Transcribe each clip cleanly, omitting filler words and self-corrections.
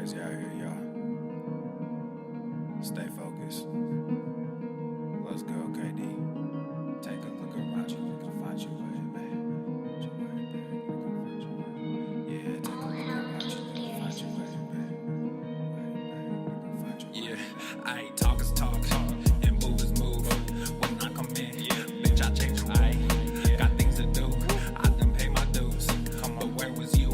crazy out here, y'all. Stay focused. Let's go, KD. Take a look around you, we can find your way, babe. Your way, babe. We can find your way. Yeah, take a look around you, we can find your way, babe. We can find your way. Yeah, I ain't talk is talk, and move is move. When I come in, bitch, I change the rule. Got things to do, I done pay my dues. But where was you?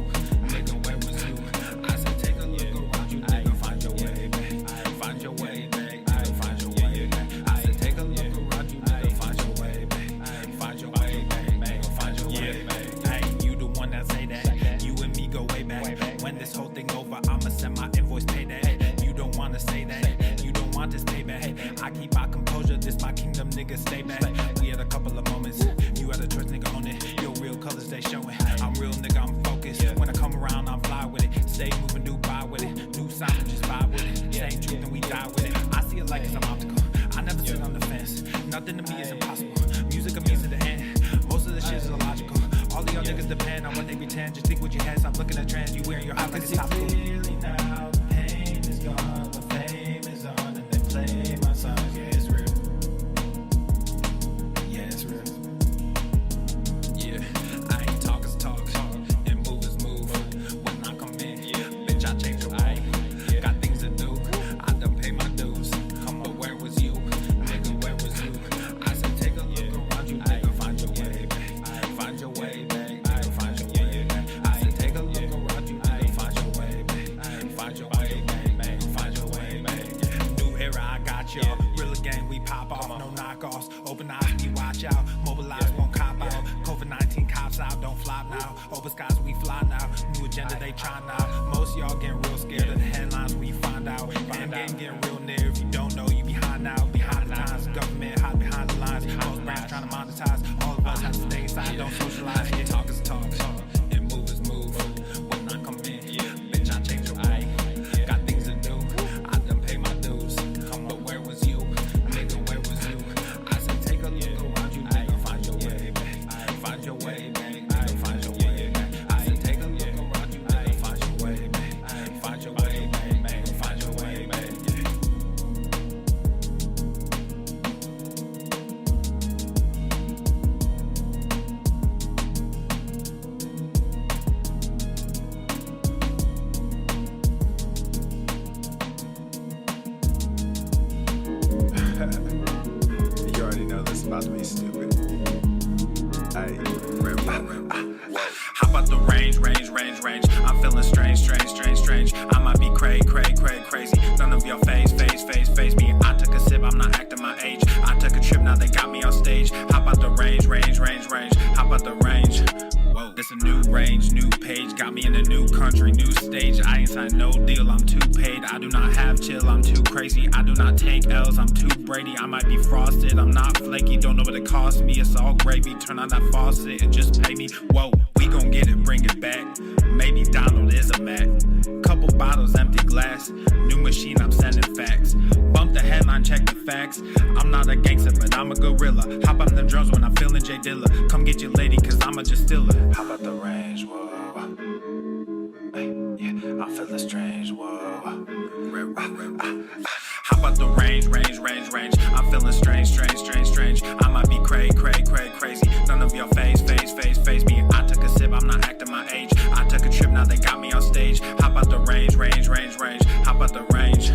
Nigga, where was you? I said take a look around you, nigga, find your way, babe. Find your way, babe. Find your way, babe. I said take a look around you, nigga, find your way, babe. Find your way, babe. Find your way, babe. Hey, you the one that say that. You and me go way back. When this whole thing over, I'ma send my invoice, pay that. You don't wanna say that. You don't want this payback. I keep my composure, this my kingdom, nigga, stay back. We had a couple of moments. You had a choice, nigga, on it. Your real colors, they showing. I'm real, nigga, I'm focused. When I come around, I'm fly with it. Stay moving, do buy with it. New sound, just vibe with it. Same truth, and we die with it. I see it like it's an obstacle. I never sit on the fence. Nothing to me is impossible. Music of me to the end. Most of the shit is illogical. All of y'all niggas depend on what they pretend. Just think what you had. Stop looking at trends. You wearing your house like it's topical. Clearly now, the pain is gone, the fame is on, and they play my songs. Yeah, it's real. Yeah, it's real. Yeah, I ain't talk is talk, and move is move. When I come in, bitch, I change the rule. Got things to do, I done pay my dues. But where was you? Nigga, where was you? I said take a look around you, nigga, find your way, babe. Find your way, babe. Find your way, babe. I said take a look around you, nigga, find your way, babe. Find your way, babe. Find your way, babe. New era, I got y'all. Real gang, we pop off, no knockoffs. Open eyes, we watch out. Mobilize, won't cop out. COVID-19 cops out, don't flop now. Open skies, we fly now. New agenda, they try now. Most y'all getting real scared of the headlines when you find out. End game getting real near. If you don't know, you behind now. Behind the times, government hide behind the lines. Most brands trying to monetize. All of us have to stay inside, don't socialize. Yeah, talk is talk, and move is move. When I come in, bitch, I change the rule. Got things to do, I done pay my dues. But where was you? Nigga, where was you? I said take a look around you, nigga, find your way, babe. Find your way, babe. Find your way, babe. I said take a look around you, nigga, find your way, babe. Find your way, babe. Find your way, babe. You already know this is about to be stupid. How about the range? I'm feeling strange. I might be crazy. None of y'all phase me. I took a sip, I'm not acting my age. I took a trip, now they got me on stage. How about the range? How about the range? Whoa, this a new range, new page. Got me in a new country, new stage. I ain't signed no deal, I'm too paid. I do not have chill, I'm too crazy. I do not take L's, I'm too Brady. I might be frosted, I'm not flaky. Don't know what it cost me, it's all gravy. Turn on that faucet and just pay me. Whoa, we gon' get it, bring it back. Maybe Donald is a Mac. Couple bottles, empty glass. New machine, I'm sending facts. Bump the headline, check the facts. I'm not a gangster, but I'm a gorilla. Hop on them drums when I'm feeling J Dilla. Come get your lady, cause I'm a just stealer. How about the range? Whoa. Hey, yeah, I'm feeling strange. Whoa. How about the range? I'm feeling strange. I might be crazy. None of y'all phase me. I took a sip, I'm not acting my age. I took a trip, now they got me on stage. How about the range? How about the range?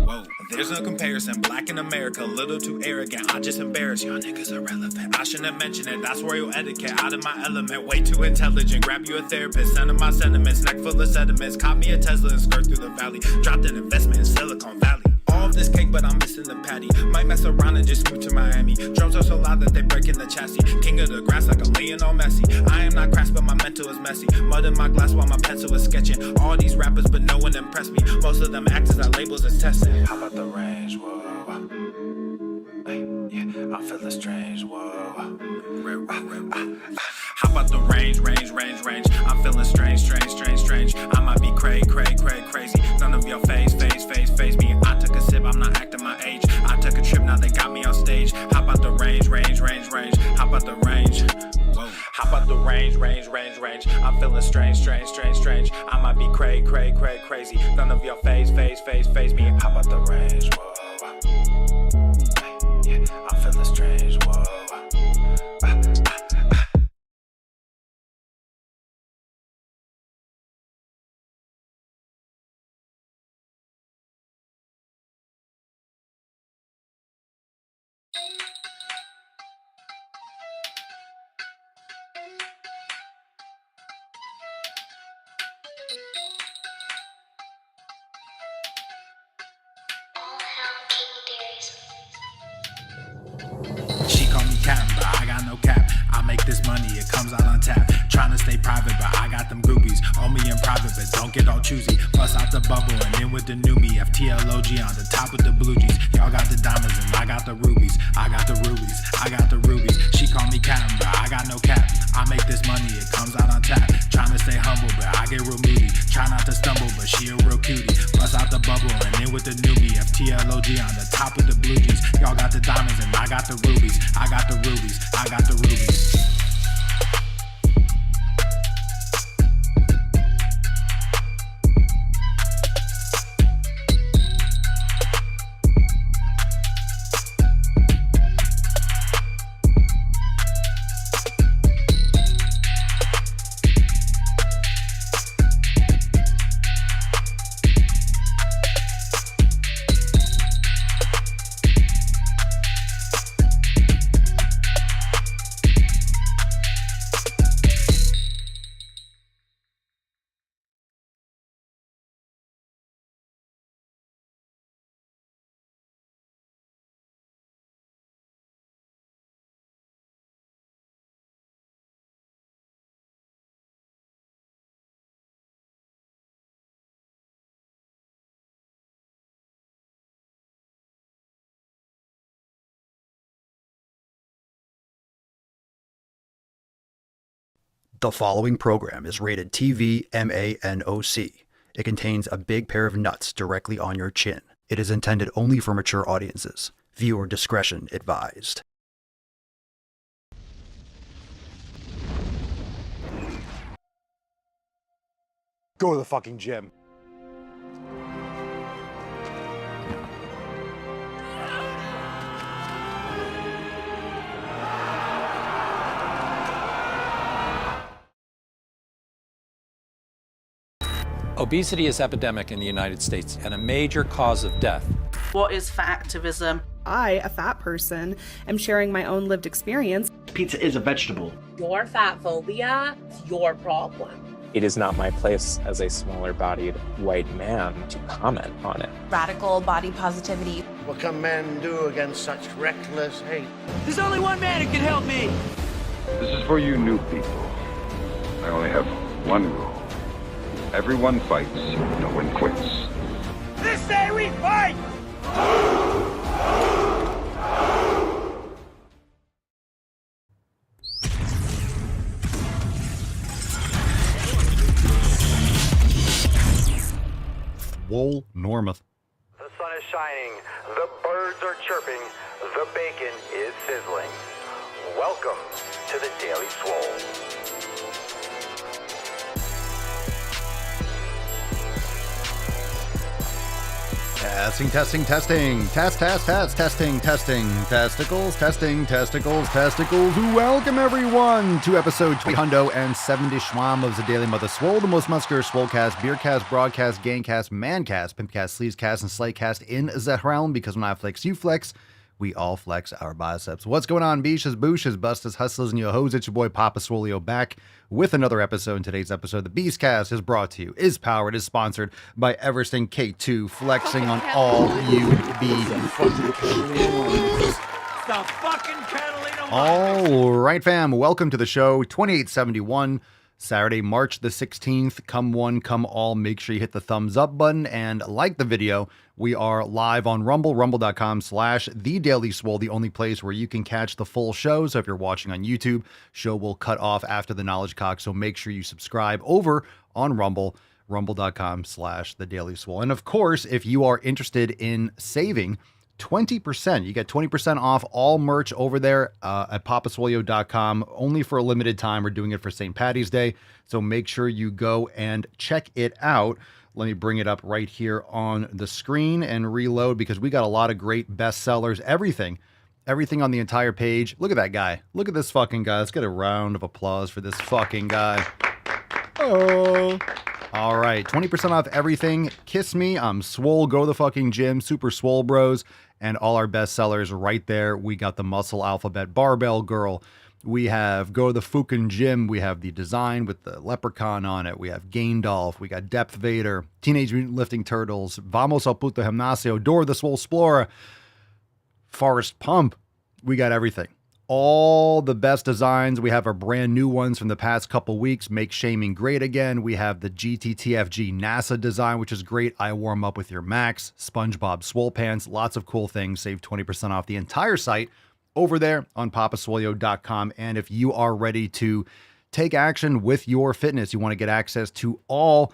Whoa, there's no comparison. Black in America, a little too arrogant. I just embarrass y'all niggas irrelevant. I shouldn't mention it, that's royal etiquette. Out of my element, way too intelligent. Grab you a therapist, send him my sentiments. Neck full of sediments, caught me a Tesla and skirt through the valley. Dropped an investment in Silicon Valley. All of this cake, but I'm missing the patty. Might mess around and just move to Miami. Drums are so loud that they break in the chassis. King of the grass like a Lionel Messi. I am not crass, but my mental is messy. Mud in my glass while my pencil is sketching. All these rappers, but no one impressed me. Most of them actors that labels as testing. How about the range? Whoa. Hey, yeah, I'm feeling strange. Whoa. How about the range? I'm feeling strange. I might be crazy. None of y'all phase me. I took a sip, vibe, I'm not acting my age. I took a trip, now they got me on stage. Hop out the range, hop out the range. Whoa. Hop out the range. I'm feeling strange. I might be crazy. None of your phase me. Hop out the range, whoa. Yeah, I'm feeling strange, whoa. She call me Captain, but I got no cap. I make this money, it comes out on tap. Tryna stay private, but I got them groupies. On me in private, but don't get all choosy. Bust out the bubble and in with the new me. FTLOG on the top with the blue jeans. Y'all got the diamonds and I got the rubies. I got the rubies. She call me Captain, but I got no cap. I make this money, it comes out on tap. Tryna stay humble, but I get real moody. Try not to stumble, but she a real cutie. Bust out the bubble and in with the new me. FTLOG on the top with the blue jeans. Y'all got the diamonds and I got the rubies. I got the rubies. The following program is rated TV MANOC. It contains a big pair of nuts directly on your chin. It is intended only for mature audiences. Viewer discretion advised. Go to the fucking gym. Obesity is epidemic in the United States and a major cause of death. What is fat activism? I, a fat person, am sharing my own lived experience. Pizza is a vegetable. Your fat phobia is your problem. It is not my place as a smaller-bodied white man to comment on it. Radical body positivity. What can men do against such reckless hate? There's only one man who can help me. This is for you new people. I only have one rule. Everyone fights, no one quits. This day we fight! Swole Normuth. The sun is shining, the birds are chirping, the bacon is sizzling. Welcome to the Daily Swole. Testing. Testicles. Welcome everyone to episode 270 Schwam of the Daily Mother Swole, the most muscular swolecast, beercast, broadcast, gangcast, mancast, pimpcast, sleazecast, and slaycast in the realm, because when I flex, you flex. We all flex our biceps. What's going on, beaches, booshes, bustas, hustlers, and your hoes? It's your boy Papa Swolio back with another episode. In today's episode, the Beastcast is brought to you, is powered, is sponsored by Eversting K2, flexing on all you All right, fam. Welcome to the show. 2871. Saturday, March the 16th. Come one, come all. Make sure you hit the thumbs up button and like the video. We are live on Rumble, rumble.com/TheDailySwole, the only place where you can catch the full show. So if you're watching on YouTube, show will cut off after the knowledge cock. So make sure you subscribe over on Rumble, rumble.com/The Daily Swole. And of course, if you are interested in saving 20%, you get 20% off all merch over there at papaswolio.com. Only for a limited time. We're doing it for St. Paddy's Day. So make sure you go and check it out. Let me bring it up right here on the screen and reload because we got a lot of great bestsellers. Everything on the entire page. Look at that guy. Look at this fucking guy. Let's get a round of applause for this fucking guy. Oh. All right. 20% off everything. Kiss Me. I'm Swole. Go to the fucking gym. Super Swole Bros. And all our bestsellers right there. We got the Muscle Alphabet Barbell Girl. We have Go to the Fucking Gym. We have the design with the leprechaun on it. We have Gaindolf. We got Depth Vader, Teenage Mutant Lifting Turtles, Vamos al Puto Gimnasio, Dora the Swole Explorer, Forest Pump. We got everything. All the best designs. We have our brand new ones from the past couple weeks. Make Shaming Great Again. We have the GTTFG NASA design, which is great. I Warm Up With Your Max. SpongeBob Swole Pants. Lots of cool things. Save 20% off the entire site over there on papaswolio.com. And if you are ready to take action with your fitness, you want to get access to all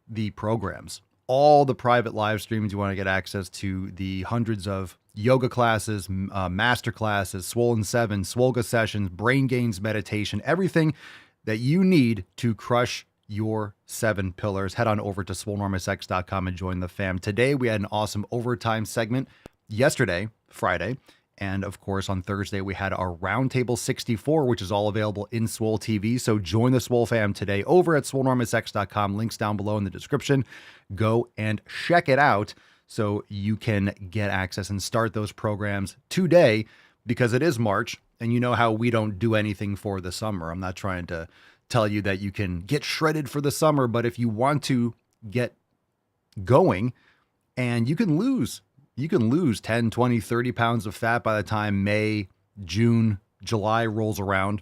the programs, all the private live streams, you want to get access to the hundreds of yoga classes, master classes, Swollen 7, Swolga sessions, brain gains meditation, everything that you need to crush your 7 pillars. Head on over to swolenormousx.com and join the fam. Today, we had an awesome overtime segment. Yesterday, Friday, and of course, on Thursday, we had our Roundtable 64, which is all available in Swole TV. So join the Swole fam today over at swolenormousx.com. Links down below in the description. Go and check it out so you can get access and start those programs today because it is March. And you know how we don't do anything for the summer. I'm not trying to tell you that you can get shredded for the summer, but if you want to get going and you can lose 10, 20, 30 pounds of fat by the time May, June, July rolls around.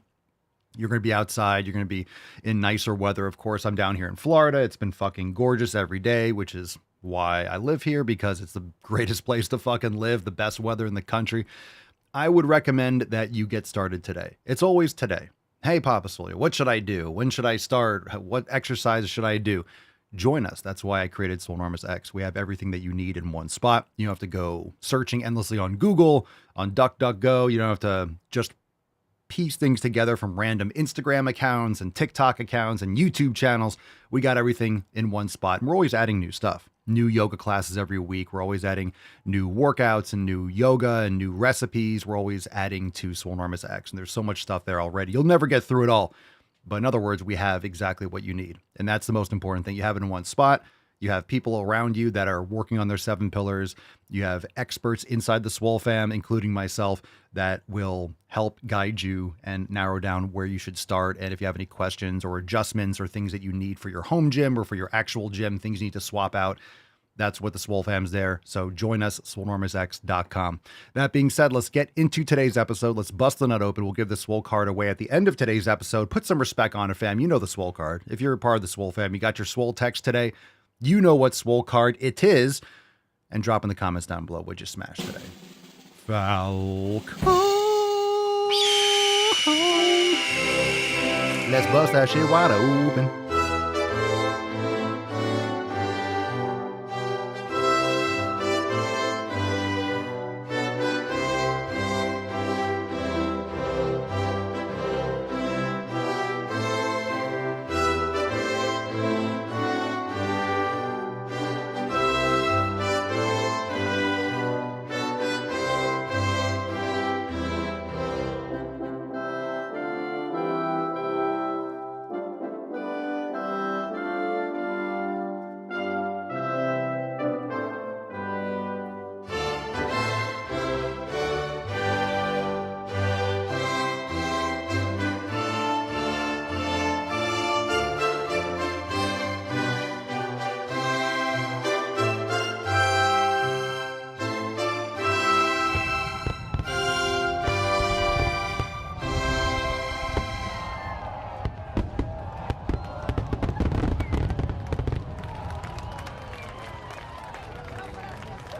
You're going to be outside. You're going to be in nicer weather. Of course, I'm down here in Florida. It's been fucking gorgeous every day, which is why I live here because it's the greatest place to fucking live, the best weather in the country. I would recommend that you get started today. It's always today. Hey, Papa Swole, what should I do? When should I start? What exercises should I do? Join us. That's why I created Swolenormous X. We have everything that you need in one spot. You don't have to go searching endlessly on Google, on DuckDuckGo. You don't have to just piece things together from random Instagram accounts and TikTok accounts and YouTube channels. We got everything in one spot. And we're always adding new stuff. New yoga classes every week. We're always adding new workouts and new yoga and new recipes. We're always adding to Swolenormous X. And there's so much stuff there already. You'll never get through it all. But in other words, we have exactly what you need. And that's the most important thing. You have it in one spot. You have people around you that are working on their 7 pillars. You have experts inside the Swole fam, including myself, that will help guide you and narrow down where you should start. And if you have any questions or adjustments or things that you need for your home gym or for your actual gym, things you need to swap out, that's what the Swole fam's there. So join us, swolenormousx.com. That being said, let's get into today's episode. Let's bust the nut open. We'll give the Swole card away at the end of today's episode. Put some respect on it, fam. You know the Swole card. If you're a part of the Swole fam, you got your Swole text today. You know what Swole card it is. And drop in the comments down below what you smashed today. Falcon. Let's bust that shit wide open.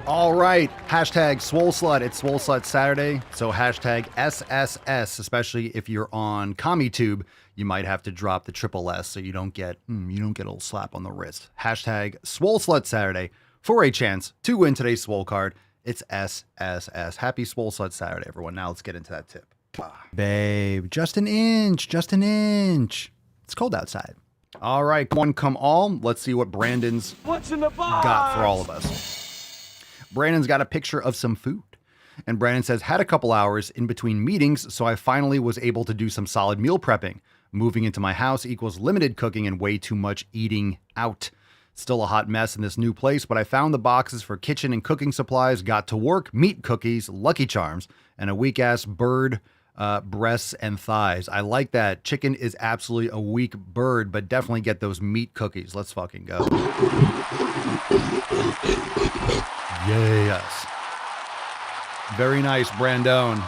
All right. Hashtag Swole Slut. It's Swole Slut Saturday. So hashtag SSS, especially if you're on CommuTube, you might have to drop the triple S so you don't get a little slap on the wrist. Hashtag Swole Slut Saturday for a chance to win today's Swole card. It's SSS. Happy Swole Slut Saturday, everyone. Now let's get into that tip. Babe, just an inch. It's cold outside. All right, come all. Let's see what Brandon's What's in the box? got for all of us. Brandon's got a picture of some food. And Brandon says, had a couple hours in between meetings, so I finally was able to do some solid meal prepping. Moving into my house equals limited cooking and way too much eating out. Still a hot mess in this new place, but I found the boxes for kitchen and cooking supplies, got to work, meat cookies, Lucky Charms, and a weak-ass bird breasts and thighs. I like that. Chicken is absolutely a weak bird, but definitely get those meat cookies. Let's fucking go. Yes. Very nice, Brandon.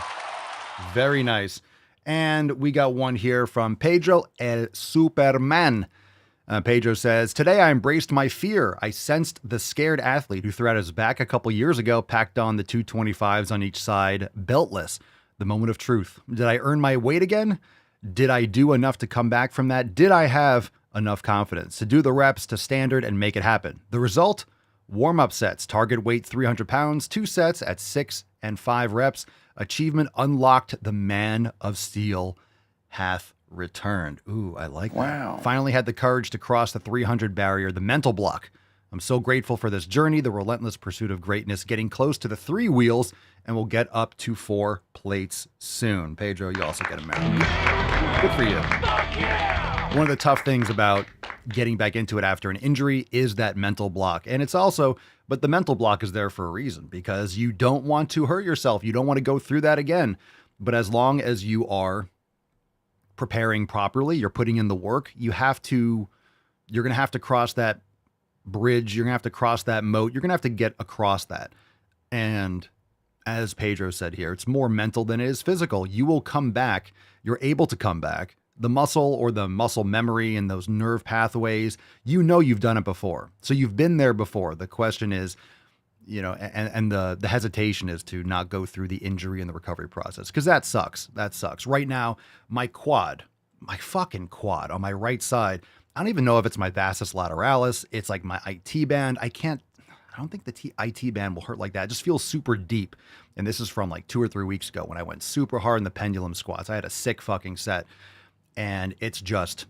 Very nice. And we got one here from Pedro El Superman. Pedro says, today I embraced my fear. I sensed the scared athlete who threw out his back a couple years ago, packed on the 225s on each side, beltless. The moment of truth. Did I earn my weight again? Did I do enough to come back from that? Did I have enough confidence to do the reps to standard and make it happen? The result? Warm-up sets, target weight 300 pounds, 2 sets at 6 and 5 reps. Achievement unlocked. The man of steel hath returned. Ooh, I like that. Wow. Finally had the courage to cross the 300 barrier, the mental block. I'm so grateful for this journey, the relentless pursuit of greatness, getting close to the 3 wheels, and we'll get up to 4 plates soon. Pedro, you also get a medal. Good for you. One of the tough things about getting back into it after an injury is that mental block. And it's also, but the mental block is there for a reason, because you don't want to hurt yourself. You don't want to go through that again. But as long as you are preparing properly, you're putting in the work, you're going to have to cross that bridge. You're going to have to cross that moat. You're going to have to get across that. And as Pedro said here, it's more mental than it is physical. You will come back. You're able to come back. The muscle or the muscle memory and those nerve pathways, you've done it before. So you've been there before. The question is, and the hesitation is to not go through the injury and the recovery process, because that sucks. That sucks. Right now, my fucking quad on my right side, I don't even know if it's my vastus lateralis. It's like my IT band. I don't think the IT band will hurt like that. It just feels super deep. And this is from like 2 or 3 weeks ago when I went super hard in the pendulum squats. I had a sick fucking set. And it's just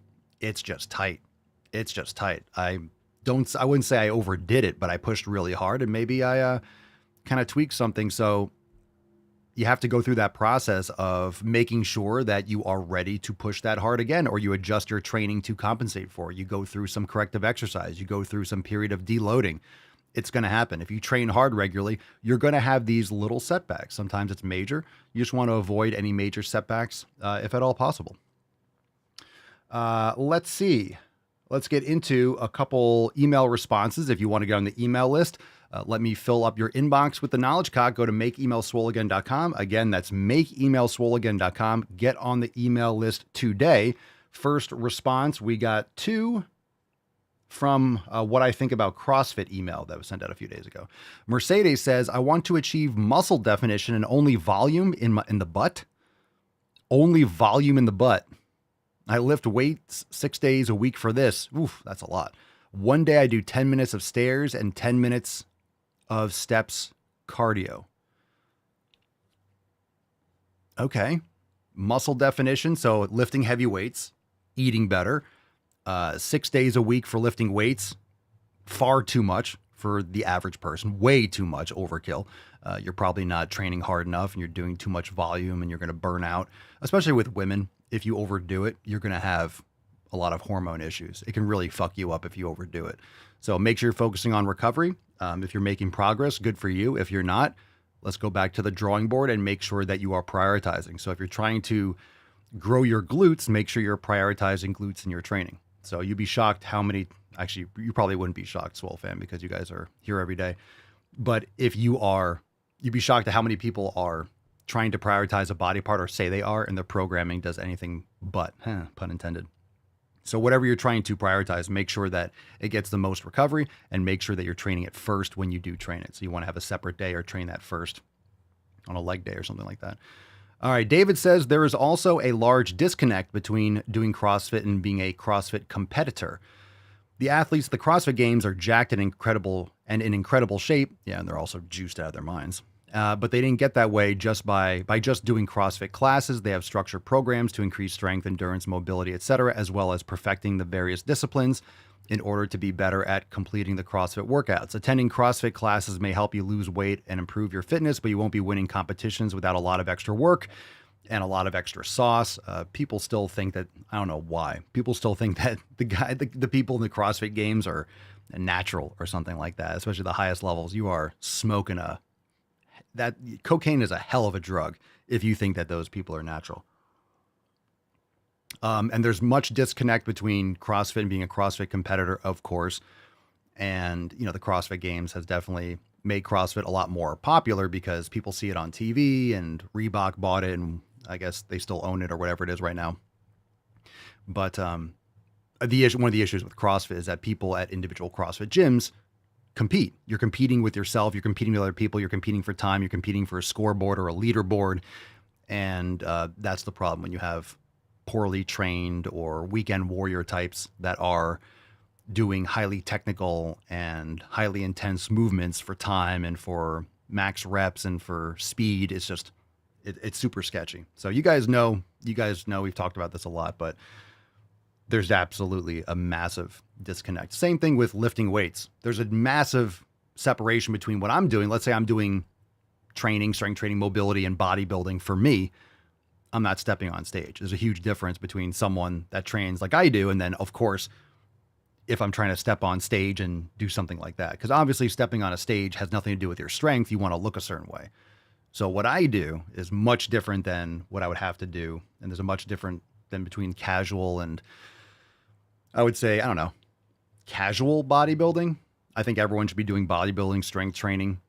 tight. It's just tight. I wouldn't say I overdid it, but I pushed really hard, and maybe I kind of tweaked something. So you have to go through that process of making sure that you are ready to push that hard again, or you adjust your training to compensate for it. You go through some corrective exercise. You go through some period of deloading. It's going to happen. If you train hard regularly, you're going to have these little setbacks. Sometimes it's major. You just want to avoid any major setbacks if at all possible. Let's see. Let's get into a couple email responses. If you want to get on the email list, let me fill up your inbox with the knowledge cock. Go to makeemailswoleagain.com. Again, that's makeemailswoleagain.com. Get on the email list today. First response, we got 2 from what I think about CrossFit email that was sent out a few days ago. Mercedes says, I want to achieve muscle definition and only volume in the butt. Only volume in the butt. I lift weights 6 days a week for this. Oof, that's a lot. One day I do 10 minutes of stairs and 10 minutes of steps cardio. Okay. Muscle definition. So lifting heavy weights, eating better. 6 days a week for lifting weights. Far too much for the average person. Way too much overkill. You're probably not training hard enough and you're doing too much volume and you're going to burn out, especially with women. If you overdo it, you're going to have a lot of hormone issues. It can really fuck you up if you overdo it. So make sure you're focusing on recovery. If you're making progress, good for you. If you're not, let's go back to the drawing board and make sure that you are prioritizing. So if you're trying to grow your glutes, make sure you're prioritizing glutes in your training. So you'd be shocked how many, actually, you probably wouldn't be shocked, Swole fan, because you guys are here every day. But if you are, you'd be shocked at how many people are trying to prioritize a body part or say they are, and their programming does anything but, pun intended. So whatever you're trying to prioritize, make sure that it gets the most recovery and make sure that you're training it first when you do train it. So you want to have a separate day or train that first on a leg day or something like that. All right. David says there is also a large disconnect between doing CrossFit and being a CrossFit competitor. The athletes at the CrossFit Games are jacked and in incredible shape. Yeah, and they're also juiced out of their minds. But they didn't get that way just by just doing CrossFit classes. They have structured programs to increase strength, endurance, mobility, etc., as well as perfecting the various disciplines in order to be better at completing the CrossFit workouts. Attending CrossFit classes may help you lose weight and improve your fitness, but you won't be winning competitions without a lot of extra work and a lot of extra sauce. People still think that, I don't know why, people still think that the people in the CrossFit Games are natural or something like that, especially the highest levels. You are smoking that cocaine is a hell of a drug if you think that those people are natural. And there's much disconnect between CrossFit and being a CrossFit competitor, of course. And, the CrossFit Games has definitely made CrossFit a lot more popular because people see it on TV and Reebok bought it and I guess they still own it or whatever it is right now. But one of the issues with CrossFit is that people at individual CrossFit gyms compete. You're competing with yourself. You're competing with other people. You're competing for time. You're competing for a scoreboard or a leaderboard. And that's the problem when you have poorly trained or weekend warrior types that are doing highly technical and highly intense movements for time and for max reps and for speed. It's just, it's super sketchy. So you guys know, we've talked about this a lot, but there's absolutely a massive disconnect. Same thing with lifting weights. There's a massive separation between what I'm doing. Let's say I'm doing training, strength training, mobility, and bodybuilding for me. I'm not stepping on stage. There's a huge difference between someone that trains like I do. And then of course, if I'm trying to step on stage and do something like that, because obviously stepping on a stage has nothing to do with your strength. You want to look a certain way. So what I do is much different than what I would have to do. And there's a much different than between casual and I would say, I don't know, casual bodybuilding. I think everyone should be doing bodybuilding, strength training,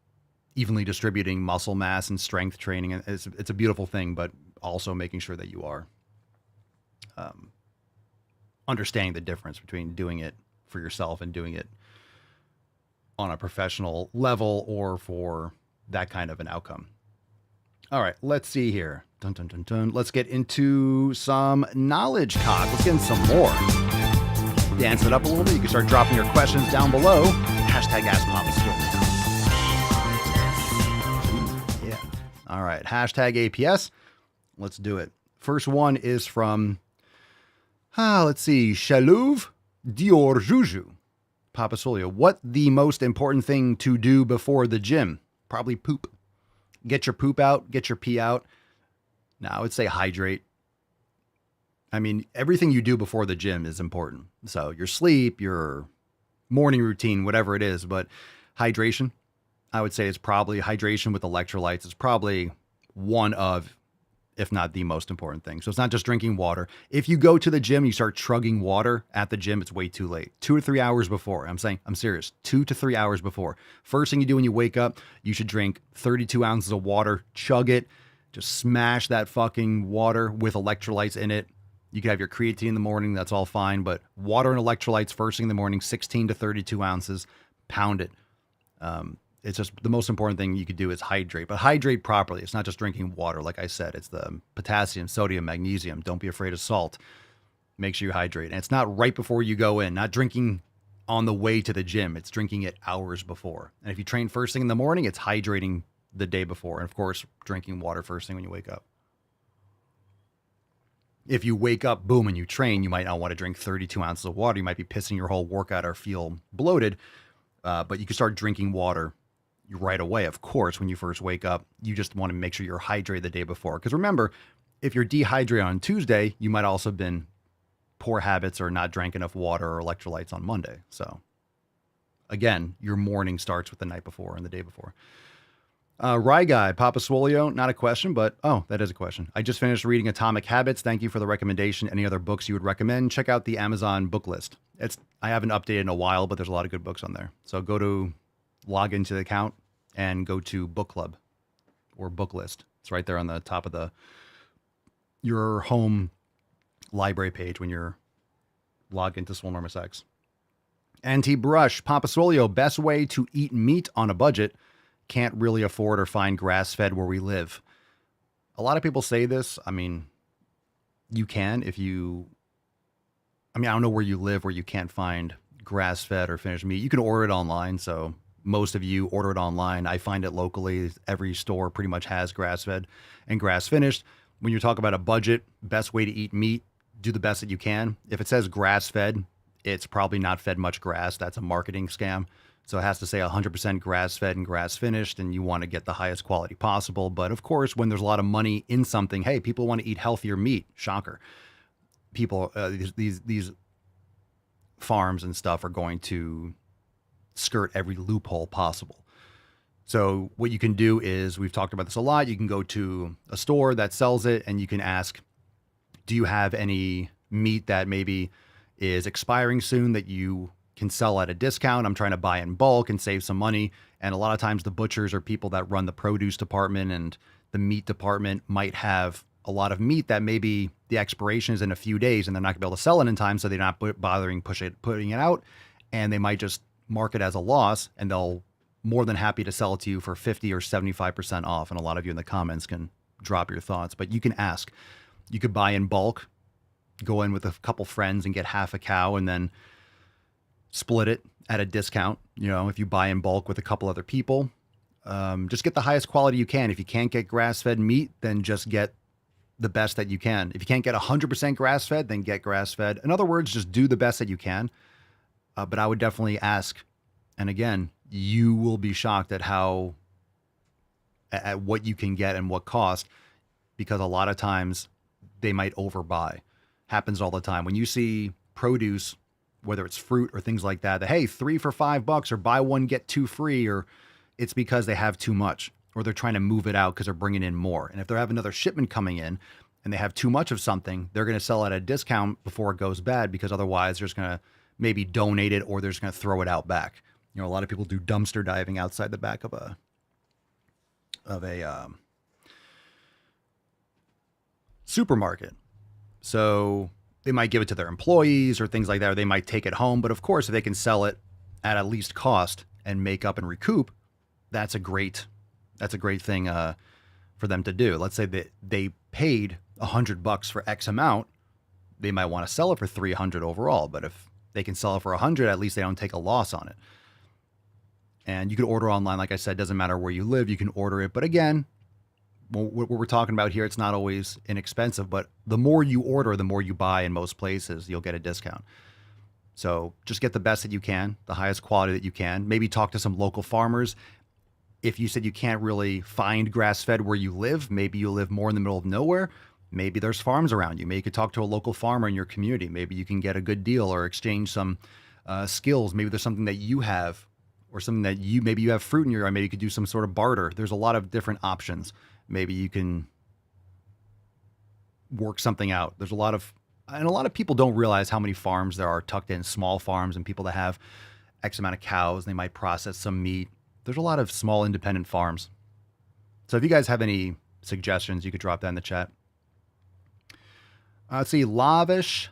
evenly distributing muscle mass and strength training. And it's a beautiful thing, but also making sure that you are understanding the difference between doing it for yourself and doing it on a professional level or for that kind of an outcome. All right, let's see here. Dun, dun, dun, dun. Let's get into some knowledge cock. Let's get into some more. Dance it up a little bit. You can start dropping your questions down below. Hashtag Ask Papa Skill. Yeah. All right. Hashtag APS. Let's do it. First one is from, let's see, Shalouv Dior Juju. Papa Solio. What the most important thing to do before the gym? Probably poop. Get your poop out. Get your pee out. Now, I would say hydrate. I mean, everything you do before the gym is important. So your sleep, your morning routine, whatever it is, but hydration, I would say is probably hydration with electrolytes is probably one of, if not the most important thing. So it's not just drinking water. If you go to the gym, you start chugging water at the gym, it's way too late. 2 to 3 hours before. I'm serious. 2 to 3 hours before. First thing you do when you wake up, you should drink 32 ounces of water, chug it, just smash that fucking water with electrolytes in it. You can have your creatine in the morning. That's all fine. But water and electrolytes first thing in the morning, 16 to 32 ounces, pound it. It's just the most important thing you could do is hydrate, but hydrate properly. It's not just drinking water. Like I said, it's the potassium, sodium, magnesium. Don't be afraid of salt. Make sure you hydrate. And it's not right before you go in, not drinking on the way to the gym. It's drinking it hours before. And if you train first thing in the morning, it's hydrating the day before. And of course, drinking water first thing when you wake up. If you wake up, boom, and you train, you might not want to drink 32 ounces of water. You might be pissing your whole workout or feel bloated, but you can start drinking water right away. Of course, when you first wake up, you just want to make sure you're hydrated the day before. Because remember, if you're dehydrated on Tuesday, you might also have been poor habits or not drank enough water or electrolytes on Monday. So again, your morning starts with the night before and the day before. Rye Guy, Papa Swolio, not a question, but that is a question. I just finished reading Atomic Habits. Thank you for the recommendation. Any other books you would recommend? Check out the Amazon book list. I haven't updated in a while, but there's a lot of good books on there. So log into the account and go to book club or book list. It's right there on the top of your home library page when you're log into Swolenormous X. Anti-Brush, Papasolio, best way to eat meat on a budget. Can't really afford or find grass-fed where we live. A lot of people say this. I mean, you can if you... I mean, I don't know where you live where you can't find grass-fed or finished meat. You can order it online, so most of you order it online. I find it locally. Every store pretty much has grass-fed and grass-finished. When you talk about a budget, best way to eat meat, do the best that you can. If it says grass-fed, it's probably not fed much grass. That's a marketing scam. So it has to say 100% grass-fed and grass-finished, and you want to get the highest quality possible. But of course, when there's a lot of money in something, hey, people want to eat healthier meat. Shocker. People, these farms and stuff are going to skirt every loophole possible. So what you can do is, we've talked about this a lot, you can go to a store that sells it and you can ask, do you have any meat that maybe is expiring soon that you can sell at a discount? I'm trying to buy in bulk and save some money. And a lot of times the butchers are people that run the produce department, and the meat department might have a lot of meat that maybe the expiration is in a few days and they're not gonna be able to sell it in time. So they're not bothering putting it out, and they might just mark it as a loss, and they'll more than happy to sell it to you for 50 or 75% off. And a lot of you in the comments can drop your thoughts, but you can ask. You could buy in bulk, go in with a couple friends and get half a cow and then split it at a discount. You know, if you buy in bulk with a couple other people, just get the highest quality you can. If you can't get grass-fed meat, then just get the best that you can. If you can't get 100% grass-fed, then get grass-fed. In other words, just do the best that you can. But I would definitely ask. And again, you will be shocked at what you can get and what cost, because a lot of times they might overbuy. Happens all the time. When you see produce, whether it's fruit or things like that, hey, 3 for $5 or buy one, get 2 free, or it's because they have too much, or they're trying to move it out because they're bringing in more. And if they have another shipment coming in and they have too much of something, they're going to sell at a discount before it goes bad, because otherwise they're just going to maybe donate it, or they're just going to throw it out back. You know, a lot of people do dumpster diving outside the back of a supermarket. So they might give it to their employees or things like that, or they might take it home. But of course, if they can sell it at least cost and make up and recoup, that's a great thing for them to do. Let's say that they paid $100 for X amount, they might want to sell it for $300 overall. But if they can sell it for $100, at least they don't take a loss on it. And you can order online, like I said, doesn't matter where you live, you can order it. But again, what we're talking about here, it's not always inexpensive, but the more you order, the more you buy in most places, you'll get a discount. So just get the best that you can, the highest quality that you can. Maybe talk to some local farmers. If you said you can't really find grass-fed where you live, maybe you live more in the middle of nowhere, maybe there's farms around you. Maybe you could talk to a local farmer in your community. Maybe you can get a good deal or exchange some skills. Maybe there's something that you have, or something that maybe you have fruit in your yard. Maybe you could do some sort of barter. There's a lot of different options. Maybe you can work something out. And a lot of people don't realize how many farms there are tucked in, small farms, and people that have X amount of cows. They might process some meat. There's a lot of small independent farms. So if you guys have any suggestions, you could drop that in the chat. Let's see, Lavash,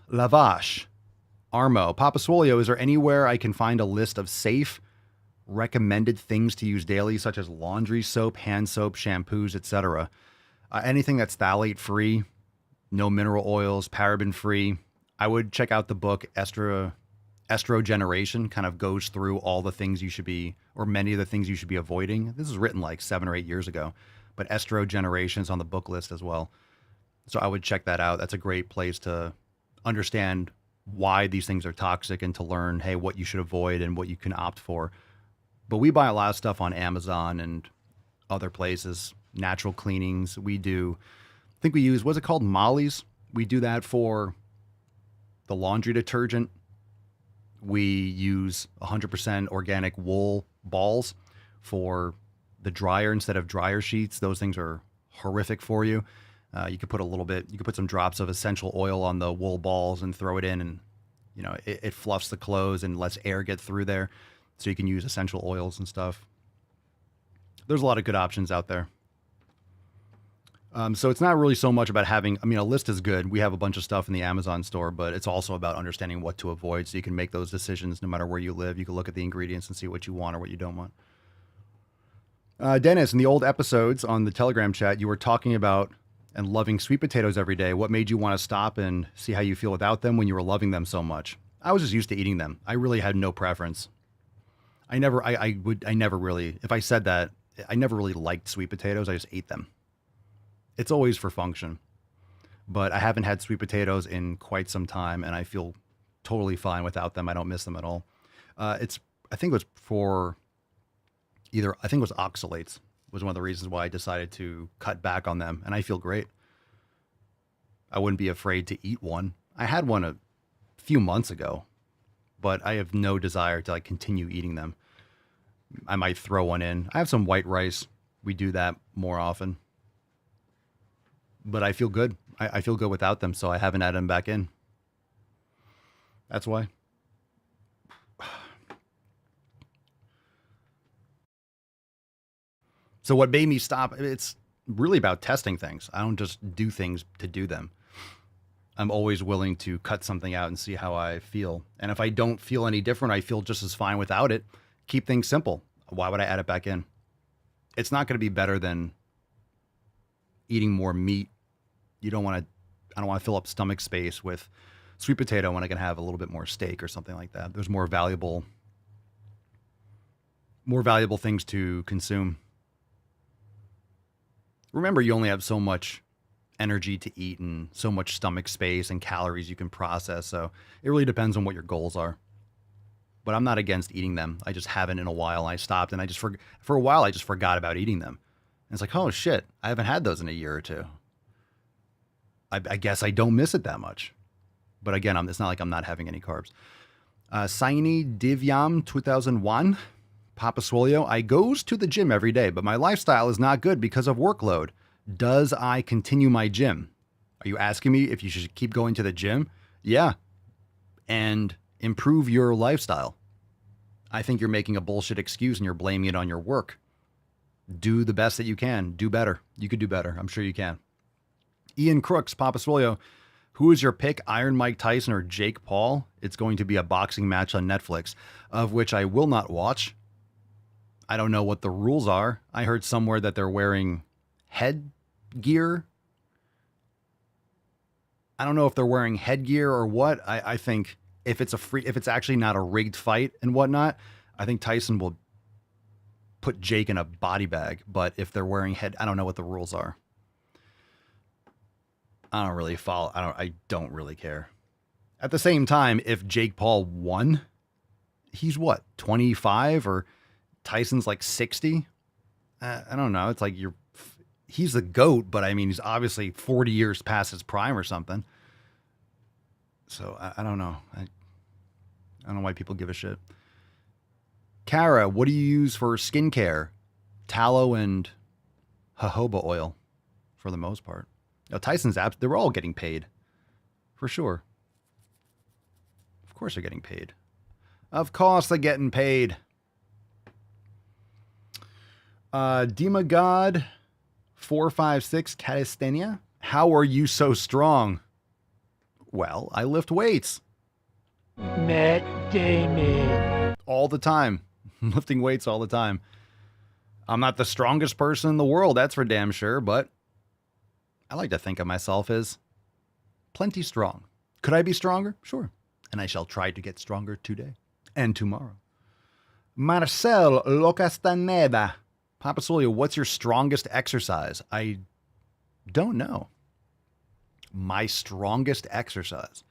Armo, Papa Swolio, is there anywhere I can find a list of safe, recommended things to use daily, such as laundry soap, hand soap, shampoos, etc.? Anything that's phthalate free, no mineral oils, paraben free. I would check out the book Estrogeneration. Kind of goes through all the things you should be, or many of the things you should be avoiding. This was written like 7 or 8 years ago, but Estrogeneration is on the book list as well. So I would check that out. That's a great place to understand why these things are toxic and to learn, hey, what you should avoid and what you can opt for. But we buy a lot of stuff on Amazon and other places, natural cleanings. I think we use, what's it called? Molly's. We do that for the laundry detergent. We use 100% organic wool balls for the dryer instead of dryer sheets. Those things are horrific for you. You could put some drops of essential oil on the wool balls and throw it in, and it fluffs the clothes and lets air get through there. So you can use essential oils and stuff. There's a lot of good options out there. So it's not really so much about having, I mean, a list is good. We have a bunch of stuff in the Amazon store, but it's also about understanding what to avoid so you can make those decisions no matter where you live. You can look at the ingredients and see what you want or what you don't want. Dennis, in the old episodes on the Telegram chat, you were talking about and loving sweet potatoes every day. What made you want to stop and see how you feel without them when you were loving them so much? I was just used to eating them. I really had no preference. I never really, if I said that, I never really liked sweet potatoes. I just ate them. It's always for function, but I haven't had sweet potatoes in quite some time, and I feel totally fine without them. I don't miss them at all. I think it was oxalates was one of the reasons why I decided to cut back on them, and I feel great. I wouldn't be afraid to eat one. I had one a few months ago, but I have no desire to continue eating them. I might throw one in. I have some white rice. We do that more often. But I feel good. I feel good without them, so I haven't added them back in. That's why. So what made me stop, it's really about testing things. I don't just do things to do them. I'm always willing to cut something out and see how I feel. And if I don't feel any different, I feel just as fine without it. Keep things simple. Why would I add it back in? It's not going to be better than eating more meat. I don't want to fill up stomach space with sweet potato when I can have a little bit more steak or something like that. There's more valuable things to consume. Remember, you only have so much energy to eat and so much stomach space and calories you can process. So it really depends on what your goals are. But I'm not against eating them. I just haven't in a while. I stopped and for a while I just forgot about eating them. And it's like, oh shit, I haven't had those in a year or two. I guess I don't miss it that much. But again, it's not like I'm not having any carbs. Saini Divyam 2001, Papa Swolio, I goes to the gym every day, but my lifestyle is not good because of workload. Does I continue my gym? Are you asking me if you should keep going to the gym? Yeah. And improve your lifestyle. I think you're making a bullshit excuse and you're blaming it on your work. Do the best that you can. Do better. You could do better. I'm sure you can. Ian Crooks, Papa Swolio, who is your pick, Iron Mike Tyson or Jake Paul? It's going to be a boxing match on Netflix, of which I will not watch. I don't know what the rules are. I heard somewhere that they're wearing headgear. I don't know if they're wearing headgear or what. I think if it's actually not a rigged fight and whatnot, I think Tyson will put Jake in a body bag. But if they're wearing I don't know what the rules are. I don't really follow. I don't really care. At the same time, if Jake Paul won, he's what, 25 or Tyson's like 60? I don't know. It's like he's the GOAT, but I mean, he's obviously 40 years past his prime or something. So I don't know. I don't know why people give a shit. Kara, what do you use for skincare? Tallow and jojoba oil for the most part. Now, Tyson's apps, they were all getting paid. For sure. Of course they're getting paid. Of course they're getting paid. Demagod 456 Catastania. How are you so strong? Well, I lift weights. Matt Damon. All the time. Lifting weights all the time. I'm not the strongest person in the world, that's for damn sure, but I like to think of myself as plenty strong. Could I be stronger? Sure. And I shall try to get stronger today and tomorrow. Marcel Locastaneda. Papa Swolio, what's your strongest exercise? I don't know. My strongest exercise.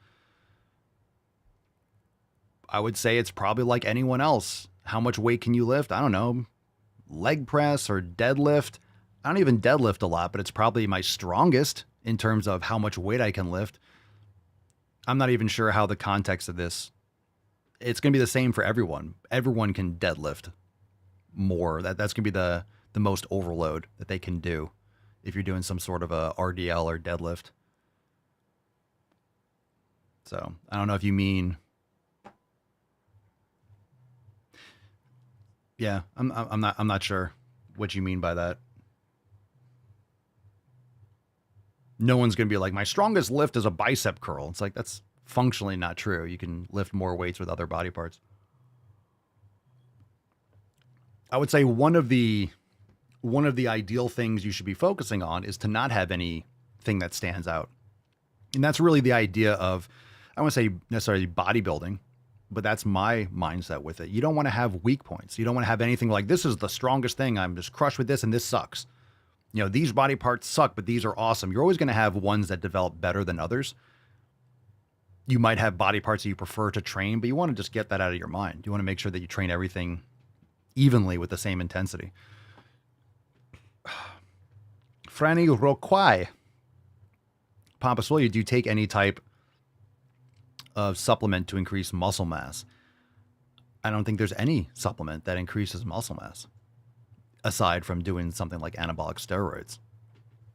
I would say it's probably like anyone else. How much weight can you lift? I don't know. Leg press or deadlift. I don't even deadlift a lot, but it's probably my strongest in terms of how much weight I can lift. I'm not even sure how the context of this. It's going to be the same for everyone. Everyone can deadlift more. That's going to be the most overload that they can do if you're doing some sort of a RDL or deadlift. So I don't know if you mean. Yeah, I'm not sure what you mean by that. No one's going to be like, my strongest lift is a bicep curl. It's like, that's functionally not true. You can lift more weights with other body parts. I would say one of the ideal things you should be focusing on is to not have anything that stands out. And that's really the idea of, I won't say necessarily bodybuilding, but that's my mindset with it. You don't want to have weak points. You don't want to have anything like, this is the strongest thing. I'm just crushed with this and this sucks. You know, these body parts suck, but these are awesome. You're always going to have ones that develop better than others. You might have body parts that you prefer to train, but you want to just get that out of your mind. You want to make sure that you train everything evenly with the same intensity. Franny Roquai. Papa Swole, do you take any type of supplement to increase muscle mass? I don't think there's any supplement that increases muscle mass aside from doing something like anabolic steroids.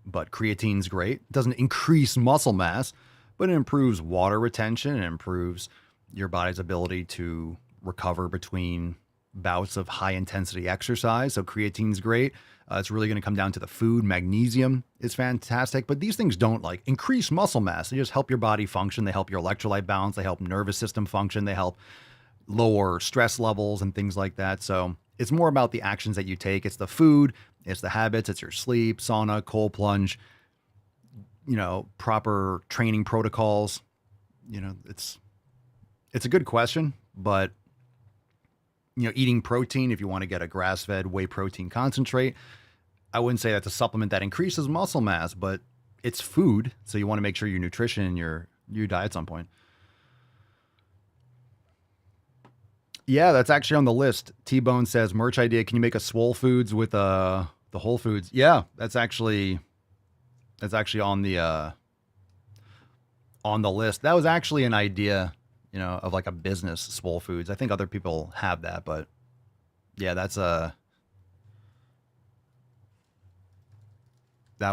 But creatine's great. It doesn't increase muscle mass, but it improves water retention. It improves your body's ability to recover between bouts of high intensity exercise. So creatine's great. It's really going to come down to the food. Magnesium is fantastic, but these things don't like increase muscle mass. They just help your body function. They help your electrolyte balance. They help nervous system function. They help lower stress levels and things like that. So it's more about the actions that you take. It's the food, it's the habits, it's your sleep, sauna, cold plunge, you know, proper training protocols. You know, it's a good question, but you know, eating protein, if you want to get a grass-fed whey protein concentrate, I wouldn't say that's a supplement that increases muscle mass, but it's food. So you want to make sure your nutrition and your diet's on point. Yeah, that's actually on the list. T-Bone says, merch idea, can you make a Swole Foods with the Whole Foods? Yeah, that's actually on the list. That was actually an idea, you know, of like a business, Swole Foods. I think other people have that, but yeah, that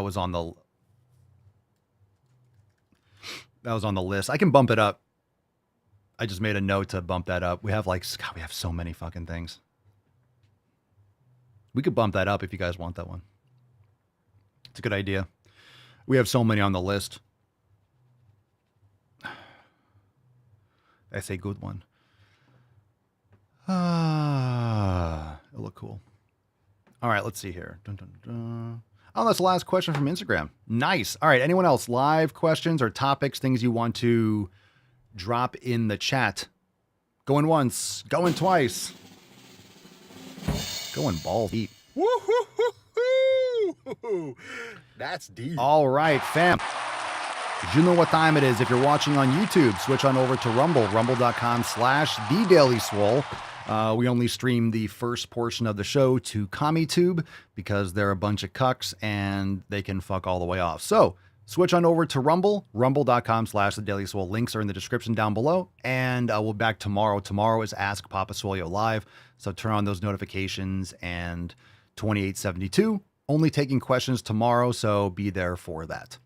was on the list. I can bump it up. I just made a note to bump that up. We have we have so many fucking things. We could bump that up if you guys want that one. It's a good idea. We have so many on the list. That's a good one. It'll look cool. All right, let's see here. Dun, dun, dun. Oh, that's the last question from Instagram. Nice. All right, anyone else? Live questions or topics, things you want to drop in the chat? Going once, going twice. Going balls deep. Woo-hoo-hoo-hoo. That's deep. All right, fam. You know what time it is. If you're watching on YouTube, switch on over to Rumble, rumble.com/The Daily Swole. We only stream the first portion of the show to CommiTube because they're a bunch of cucks and they can fuck all the way off. So switch on over to Rumble, rumble.com/The Daily Swole. Links are in the description down below. And we'll be back tomorrow. Tomorrow is Ask Papa Swole Live. So turn on those notifications. And 2872, only taking questions tomorrow. So be there for that.